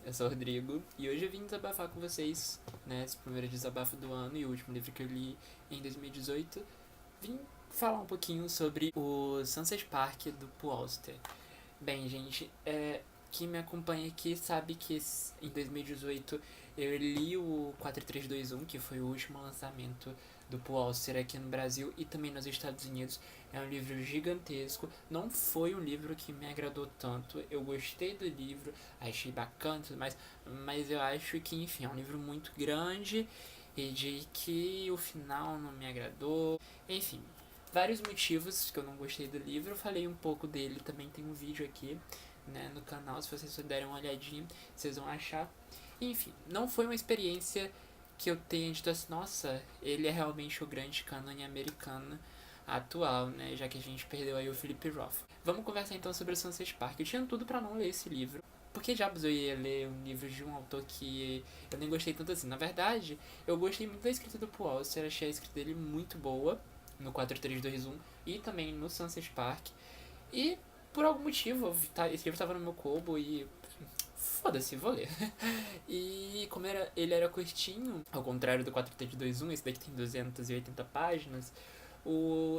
eu sou o Rodrigo e hoje eu vim desabafar com vocês, né, esse primeiro desabafo do ano e o último livro que eu li em 2018. Vim falar um pouquinho sobre o Sunset Park do Paul Auster. Bem, gente, quem me acompanha aqui sabe que em 2018 eu li o 4321, que foi o último lançamento do Paul Auster aqui no Brasil e também nos Estados Unidos. É um livro gigantesco, não foi um livro que me agradou tanto, eu gostei do livro, achei bacana e tudo mais, mas eu acho que, enfim, é um livro muito grande e de que o final não me agradou, enfim, vários motivos que eu não gostei do livro. Eu falei um pouco dele, também tem um vídeo aqui, né, no canal, se vocês derem uma olhadinha, vocês vão achar. Enfim, não foi uma experiência que eu tenha dito assim, nossa, ele é realmente o grande cânone americano atual, né, já que a gente perdeu aí o Philip Roth. Vamos conversar então sobre o Sunset Park. Eu tinha tudo pra não ler esse livro. Por que diabos eu ia ler um livro de um autor que eu nem gostei tanto assim? Na verdade, eu gostei muito da escrita do Paul Auster, achei a escrita dele muito boa no 4321 e também no Sunset Park. E por algum motivo, esse livro tava no meu kobo e foda-se, vou ler. E como ele era curtinho, ao contrário do 4321, esse daqui tem 280 páginas,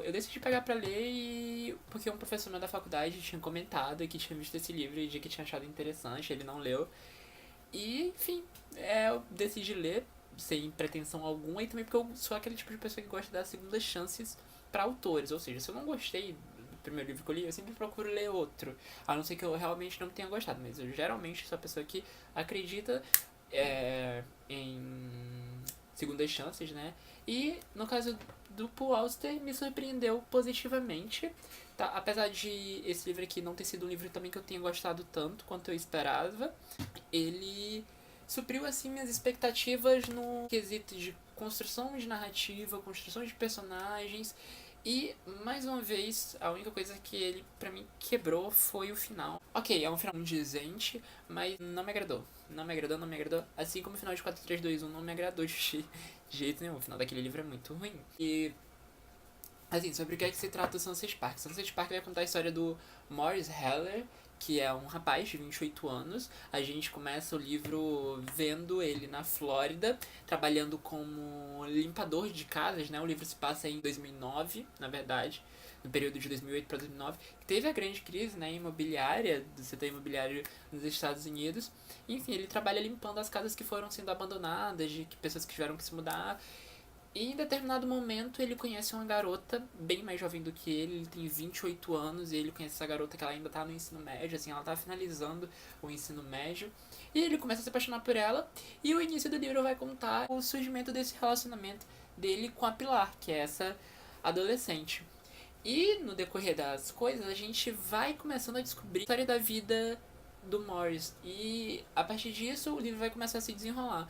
eu decidi pegar pra ler porque um professor meu da faculdade tinha comentado que tinha visto esse livro e de que tinha achado interessante, ele não leu. E, enfim, eu decidi ler sem pretensão alguma e também porque eu sou aquele tipo de pessoa que gosta de dar segundas chances pra autores. Ou seja, se eu não gostei do primeiro livro que eu li, eu sempre procuro ler outro. A não ser que eu realmente não tenha gostado, mas eu geralmente sou a pessoa que acredita em segundas chances, né? E no caso do Paul Auster, me surpreendeu positivamente. Tá? Apesar de esse livro aqui não ter sido um livro também que eu tenha gostado tanto quanto eu esperava, ele supriu assim minhas expectativas no quesito de construção de narrativa, construção de personagens. E, mais uma vez, a única coisa que ele, pra mim, quebrou foi o final. Ok, é um final condizente, mas não me agradou. Não me agradou, não me agradou. Assim como o final de 4321 não me agradou de jeito nenhum. O final daquele livro é muito ruim. E, assim, sobre o que é que se trata o Sunset Park? Sunset Park vai contar a história do Morris Heller, que é um rapaz de 28 anos. A gente começa o livro vendo ele na Flórida, trabalhando como limpador de casas, né? O livro se passa em 2009, na verdade, no período de 2008 para 2009. Teve a grande crise, né, imobiliária, do setor imobiliário nos Estados Unidos. Enfim, ele trabalha limpando as casas que foram sendo abandonadas, de pessoas que tiveram que se mudar. E em determinado momento ele conhece uma garota bem mais jovem do que ele tem 28 anos, e ele conhece essa garota que ela ainda tá no ensino médio, assim, ela tá finalizando o ensino médio, e ele começa a se apaixonar por ela, e o início do livro vai contar o surgimento desse relacionamento dele com a Pilar, que é essa adolescente. E no decorrer das coisas, a gente vai começando a descobrir a história da vida do Morris, e a partir disso o livro vai começar a se desenrolar.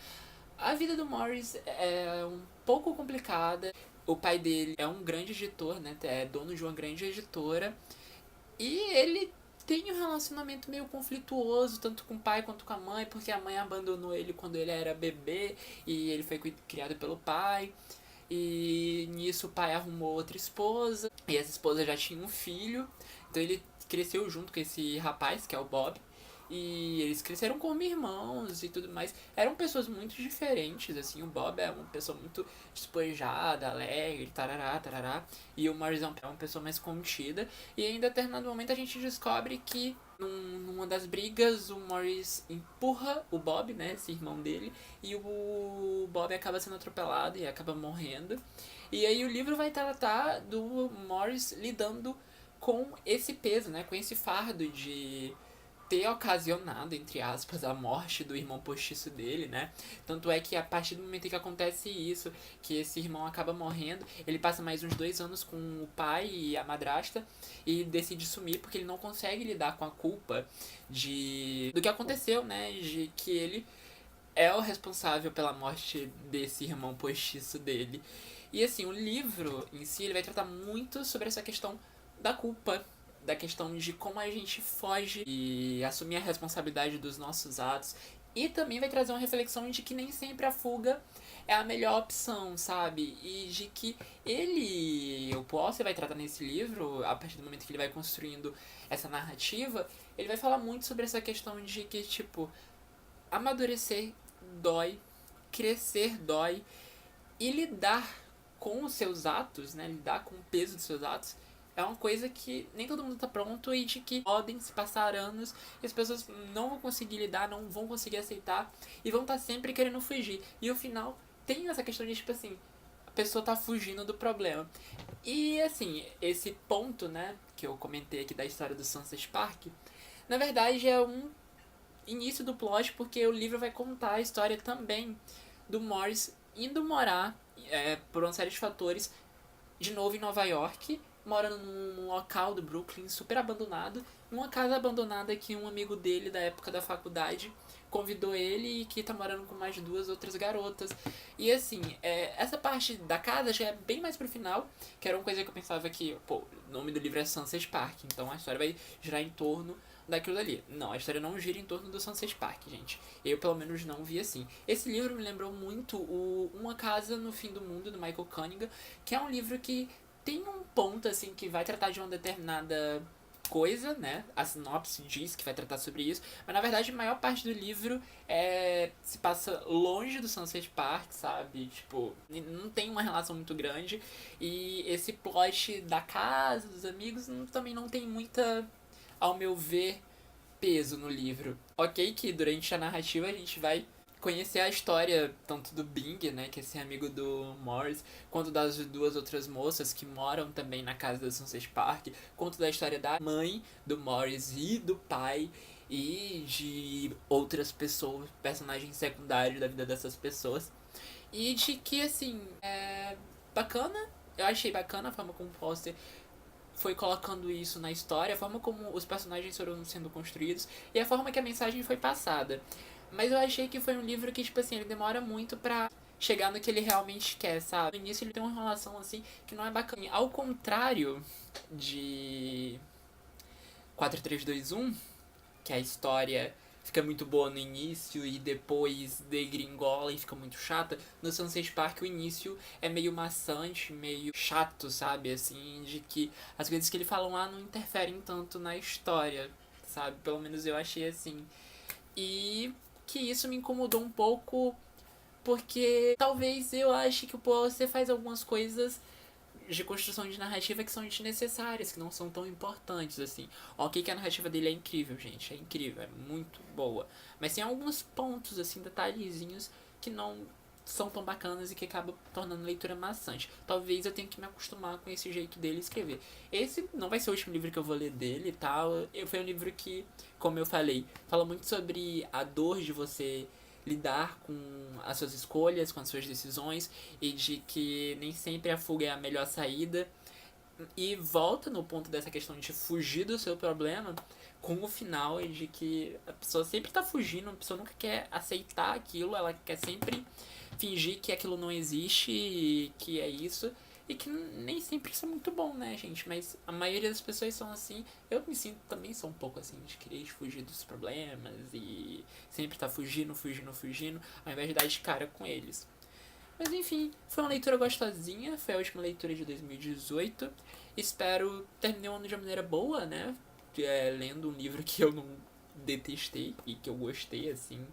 A vida do Morris é um pouco complicada. O pai dele é um grande editor, né? É dono de uma grande editora. E ele tem um relacionamento meio conflituoso, tanto com o pai quanto com a mãe, porque a mãe abandonou ele quando ele era bebê e ele foi criado pelo pai. E nisso o pai arrumou outra esposa, e essa esposa já tinha um filho. Então ele cresceu junto com esse rapaz, que é o Bob. E eles cresceram como irmãos e tudo mais. Eram pessoas muito diferentes, assim. O Bob é uma pessoa muito despojada, alegre, tarará, tarará. E o Morris é uma pessoa mais contida. E em determinado momento a gente descobre que numa das brigas o Morris empurra o Bob, né, esse irmão dele. E o Bob acaba sendo atropelado e acaba morrendo. E aí o livro vai tratar do Morris lidando com esse peso, né, com esse fardo de ter ocasionado, entre aspas, a morte do irmão postiço dele, né? Tanto é que a partir do momento em que acontece isso, que esse irmão acaba morrendo, ele passa mais uns 2 anos com o pai e a madrasta e decide sumir porque ele não consegue lidar com a culpa do que aconteceu, né? De que ele é o responsável pela morte desse irmão postiço dele. E assim, o livro em si ele vai tratar muito sobre essa questão da culpa, da questão de como a gente foge e assumir a responsabilidade dos nossos atos. E também vai trazer uma reflexão de que nem sempre a fuga é a melhor opção, sabe? E de que o Paul vai tratar nesse livro, a partir do momento que ele vai construindo essa narrativa, ele vai falar muito sobre essa questão de que, tipo, amadurecer dói, crescer dói, e lidar com os seus atos, né, lidar com o peso dos seus atos, é uma coisa que nem todo mundo tá pronto e de que podem se passar anos e as pessoas não vão conseguir lidar, não vão conseguir aceitar e vão estar sempre querendo fugir. E no final tem essa questão de, tipo assim, a pessoa tá fugindo do problema. E assim, esse ponto, né, que eu comentei aqui da história do Sunset Park, na verdade é um início do plot, porque o livro vai contar a história também do Morris indo morar, por uma série de fatores, de novo em Nova York, morando num local do Brooklyn super abandonado, numa casa abandonada que um amigo dele da época da faculdade convidou ele e que tá morando com mais duas outras garotas. E assim, essa parte da casa já é bem mais pro final, que era uma coisa que eu pensava que, pô, o nome do livro é Sunset Park, então a história vai girar em torno daquilo dali. Não, a história não gira em torno do Sunset Park, gente. Eu, pelo menos, não vi assim. Esse livro me lembrou muito o Uma Casa no Fim do Mundo, do Michael Cunningham, que é um livro que tem um ponto, assim, que vai tratar de uma determinada coisa, né? A sinopse diz que vai tratar sobre isso, mas na verdade a maior parte do livro se passa longe do Sunset Park, sabe? Tipo, não tem uma relação muito grande e esse plot da casa, dos amigos, também não tem muita, ao meu ver, peso no livro. Ok que durante a narrativa a gente vai conhecer a história tanto do Bing, né, que é esse amigo do Morris, quanto das duas outras moças que moram também na casa do Sunset Park, quanto da história da mãe do Morris e do pai e de outras pessoas, personagens secundários da vida dessas pessoas. E de que, assim, é bacana, eu achei bacana a forma como o Foster foi colocando isso na história, a forma como os personagens foram sendo construídos e a forma que a mensagem foi passada. Mas eu achei que foi um livro que, tipo assim, ele demora muito pra chegar no que ele realmente quer, sabe? No início ele tem uma relação, assim, que não é bacana. Ao contrário de 4321, que a história fica muito boa no início e depois degringola e fica muito chata. No Sunset Park o início é meio maçante, meio chato, sabe? Assim, de que as coisas que ele fala lá não interferem tanto na história, sabe? Pelo menos eu achei assim. E que isso me incomodou um pouco porque talvez eu ache que o você faz algumas coisas de construção de narrativa que são desnecessárias, que não são tão importantes assim. Ok que a narrativa dele é incrível, gente, é incrível, é muito boa. Mas tem alguns pontos, assim, detalhezinhos que não são tão bacanas e que acabam tornando a leitura maçante. Talvez eu tenha que me acostumar com esse jeito dele escrever. Esse não vai ser o último livro que eu vou ler dele e tal. Foi um livro que, como eu falei, fala muito sobre a dor de você lidar com as suas escolhas, com as suas decisões e de que nem sempre a fuga é a melhor saída. E volta no ponto dessa questão de fugir do seu problema com o final de que a pessoa sempre tá fugindo, a pessoa nunca quer aceitar aquilo, ela quer sempre fingir que aquilo não existe e que é isso. E que nem sempre isso é muito bom, né, gente? Mas a maioria das pessoas são assim. Eu me sinto também sou um pouco assim, de querer fugir dos problemas e sempre tá fugindo, fugindo, fugindo, ao invés de dar de cara com eles. Mas enfim, foi uma leitura gostosinha, foi a última leitura de 2018. Espero terminar o ano de uma maneira boa, né? Lendo um livro que eu não detestei e que eu gostei, assim.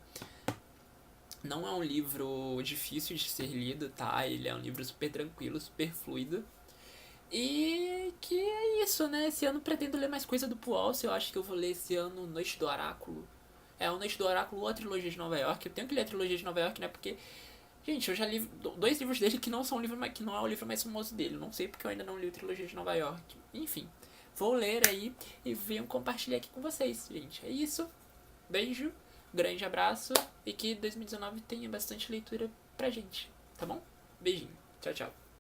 Não é um livro difícil de ser lido, tá? Ele é um livro super tranquilo, super fluido. E que é isso, né? Esse ano pretendo ler mais coisa do Pualce. Eu acho que eu vou ler esse ano Noite do Oráculo. O Noite do Oráculo ou a trilogia de Nova York. Eu tenho que ler a trilogia de Nova York, né? Porque, gente, eu já li dois livros dele que não são o livro, que não é o livro mais famoso dele. Não sei porque eu ainda não li a trilogia de Nova York. Enfim, vou ler aí e venho compartilhar aqui com vocês, gente. É isso. Beijo, grande abraço e que 2019 tenha bastante leitura pra gente, tá bom? Beijinho. Tchau, tchau.